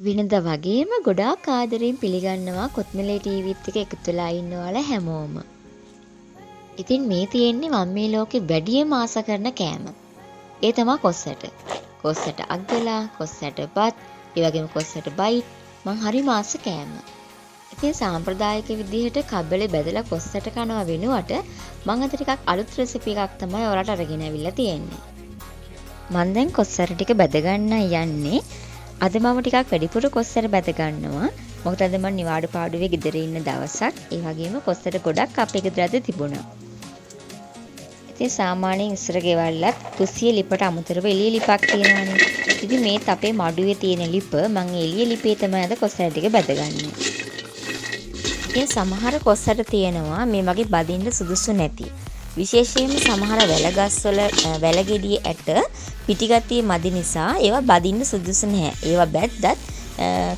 වෙනද වගේම ගොඩාක් ආදරයෙන් පිළිගන්නවා කොත්මලේ ටීවීත් එක එකතු වෙලා ඉන්න ඔයාලා හැමෝම. ඉතින් මේ තියෙන්නේ මම මේ ලෝකේ වැඩිම ආස කරන කෑම. ඒ තමයි කොස්සට. කොස්සට අග්ගලා, කොස්සට බත්, ඒ වගේම කොස්සට බයිට් මං හරිම ආස කෑම. ඉතින් සාම්ප්‍රදායික විදිහට කබ්බලේ බැදලා කොස්සට කනවා වෙනුවට මං අද ටිකක් අලුත් රෙසිපි එකක් තමයි ඔයාලට අරගෙන අවිල්ලා තියෙන්නේ. මං දැන් කොස්සට ටික බැද ගන්න යන්නේ. අද මම ටිකක් වැඩිපුර කොස්සට බැද ගන්නවා. මොකද අද මම නිවාඩු පාඩුවේ ගෙදර ඉන්න දවසක්. ඒ වගේම කොස්සට ගොඩක් අපේ ගෙදර අද තිබුණා. ඉතින් සාමාන්‍යයෙන් ඉස්සර ගෙවල්ලත් කුස්සිය ලිපට අමතරව එළිය ලිපක් තියෙනවානේ. ඉතින් මේත් අපේ මඩුවේ තියෙන ලිප මම එළිය ලිපේ තමයි අද කොස්සට ටික බැදගන්නේ. ඉතින් සමහර කොස්සට තියෙනවා මේ වගේ බදින්න සුදුසු නැති. විශේෂයෙන්ම සමහර වැලගස්වල වැලගෙඩියේ ඇට පිටිගතිය මදි නිසා ඒවා බදින්න සුදුසු නැහැ. ඒවා බැද්දත්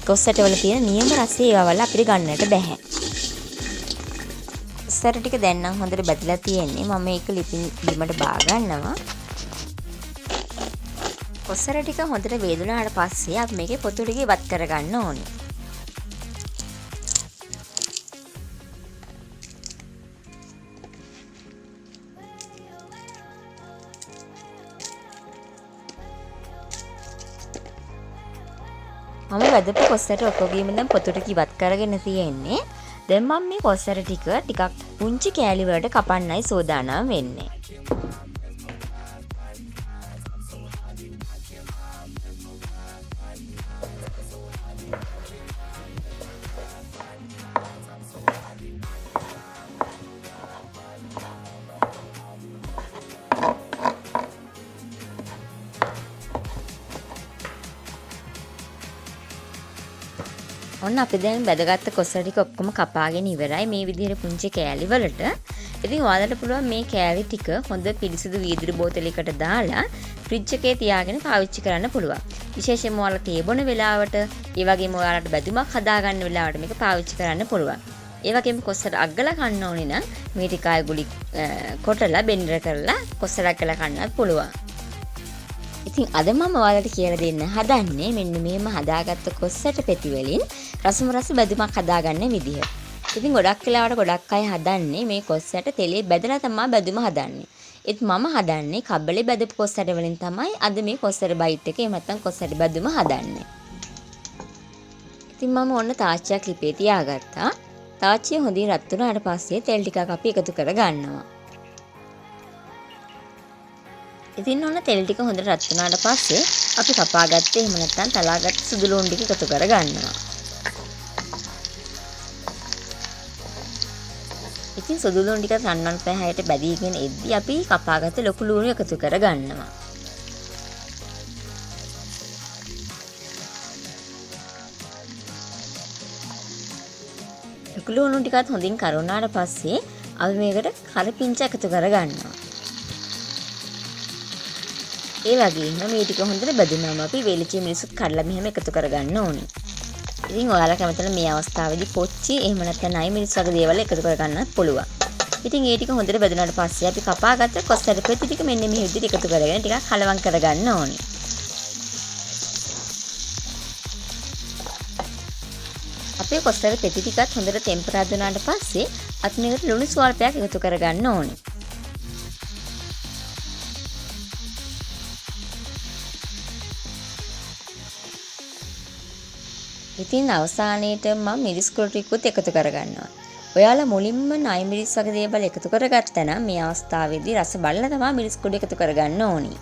කොස්සට වල තියෙන නියම රසය ඒවා වල අපිට ගන්නට බෑ. කොස්සට ටික දැන් නම් හොඳට බැදලා තියෙන්නේ. මම මේක ලිපින් බිමට බා ගන්නවා. කොස්සට ටික හොඳට වේදුනාට පස්සේ අපි මේකේ පොතු ටික ඉවත් කරගන්න ඕනේ. මම වැදපු කොස්සට ඔක්කොගේම දැන් පොතු ටික ඉවත් කරගෙන තියෙන්නේ. දැන් මම මේ කොස්සට ටිකක් පුංචි කෑලි වලට කපන්නයි සූදානම් වෙන්නේ. ඔන්න අපි දැන් බැදගත්ත කොස්ස ටික ඔක්කොම කපාගෙන ඉවරයි මේ විදිහට පුංචි කෑලි වලට. ඉතින් ඔයාලට පුළුවන් මේ කෑලි ටික හොඳ පිරිසිදු වීදුරු බෝතලයකට දාලා ෆ්‍රිජ් එකේ තියාගෙන පාවිච්චි කරන්න පුළුවන්. විශේෂයෙන්ම ඔයාලා තේ බොන වෙලාවට, ඒ වගේම ඔයාලට බැදුමක් හදාගන්න වෙලාවට මේක පාවිච්චි කරන්න පුළුවන්. ඒ වගේම කොස්සට අග්ගලා කන්න ඕනේ නම් මේ ටික ආයෙ ගුලි කොටලා බෙන්ඩර් කරලා කොස්සට අග්ගලා කන්නත් පුළුවන්. ඉතින් අද මම ඔයාලට කියලා දෙන්න හදන්නේ මෙන්න මේම හදාගත්ත කොස්සට පෙති වලින් රසම රස බැදුමක් හදාගන්න විදිහ. ඉතින් ගොඩක් වෙලාවට ගොඩක් අය හදන්නේ මේ කොස්සට තෙලේ බැදලා තමයි බැදුම හදන්නේ. ඒත් මම හදන්නේ කබ්බලේ බැදපු කොස්සට වලින් තමයි අද මේ කොස්සට බයිට් එක එහෙම නැත්නම් කොස්සට බැදුම හදන්නේ. ඉතින් මම ඔන්න තාච්චියක් ලිපේ තියාගත්තා. තාච්චිය හොඳින් රත් වුණාට පස්සේ තෙල් ටිකක් අපි එකතු කර ගන්නවා. ඉතින් ඔන්න තෙල් ටික හොඳට රත් වුණාට පස්සේ අපි කපාගත්තේ එහෙම නැත්නම් තලාගත්ත සුදු ලුණු ටික එකතු කර ගන්නවා. ඉතින් සුදු ලුණු ටික රන්වන් පැහැයට බැදීගෙන එද්දී අපි කපාගත්ත ලොකු ලුණු එකතු කර ගන්නවා. ලොකු ලුණු ටිකත් හොඳින් කරුණාට පස්සේ අපි මේකට කරපිංචා එකතු කර ගන්නවා. ඒ වගේම මේ ටික හොඳට බැදුනම අපි වෙලිචි මිරිසුත් කඩලා මෙහෙම එකතු කරගන්න ඕනේ. ඉතින් ඔයාලා කැමති නම් මේ අවස්ථාවේදී කොච්චි එහෙම නැත්නම් නයි මිරිස් වගේ දේවල් එකතු කරගන්නත් පුළුවන්. ඉතින් ඒ ටික හොඳට බැදුනාට පස්සේ අපි කපාගත්ත කොස්සට පෙති ටික මෙන්න මේ විදිහට එකතු කරගෙන ටිකක් කලවම් කරගන්න ඕනේ. අපේ කොස්සට පෙති ටිකත් හොඳට ටෙම්පරා දුනාට පස්සේ අපි මේකට ලුණු ස්වල්පයක් එකතු කරගන්න ඕනේ. ඉතින් අවසානයේට මම මිරිස් කුඩු ටිකකුත් එකතු කරගන්නවා. ඔයාලා මුලින්ම නයි මිරිස් වගේ දේවල් එකතු කරගත්තා නම් මේ අවස්ථාවේදී රස බලලා තමයි මිරිස් කුඩු එකතු කරගන්න ඕනි.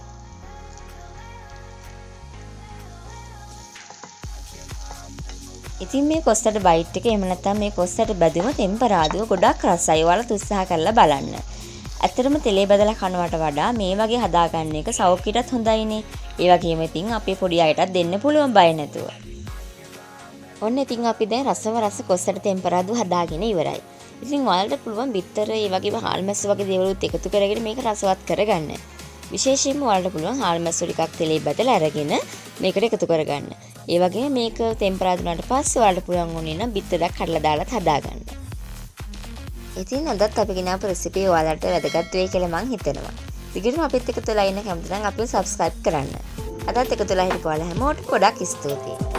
ඉතින් මේ කොස්සට බයිට් එක එහෙම නැත්නම් මේ කොස්සට බැදුම ටෙම්පරාදුව ගොඩක් රසයි. ඔයාලා උත්සාහ කරලා බලන්න. ඇත්තටම තෙලේ බදලා කනවට වඩා මේ වගේ හදාගන්න එක සෞඛ්‍යයටත් හොඳයිනේ. ඒ වගේම ඉතින් අපේ පොඩි අයටත් දෙන්න පුළුවන් බය නැතුව. ඔන්න ඉතින් අපි දැන් රසම රස කොස්සට ටෙම්පරාදු හදාගෙන ඉවරයි. ඉතින් ඔයාලට පුළුවන් බිත්තර ඒ වගේම හාල් මැස්ස වගේ දේවලුත් එකතු කරගෙන මේක රසවත් කරගන්න. විශේෂයෙන්ම ඔයාලට පුළුවන් හාල් මැස්ස ටිකක් තෙලේ බදලා අරගෙන මේකට එකතු කරගන්න. ඒ වගේම මේක ටෙම්පරාදු වුණාට පස්සේ ඔයාලට පුළුවන් වුණේ නම් බිත්තරයක් කඩලා දාලාත් හදාගන්න. ඉතින් අදත් අපි ගෙනාපු රෙසිපි ඔයාලට වැදගත් වෙයි කියලා මම හිතනවා. දිගටම අපිත් එකතු වෙලා ඉන්න කැමති නම් අපිව subscribe කරන්න. අදත් එකතු වෙලා හිටපු ඔයාලා හැමෝටම ගොඩක් ස්තුතියි.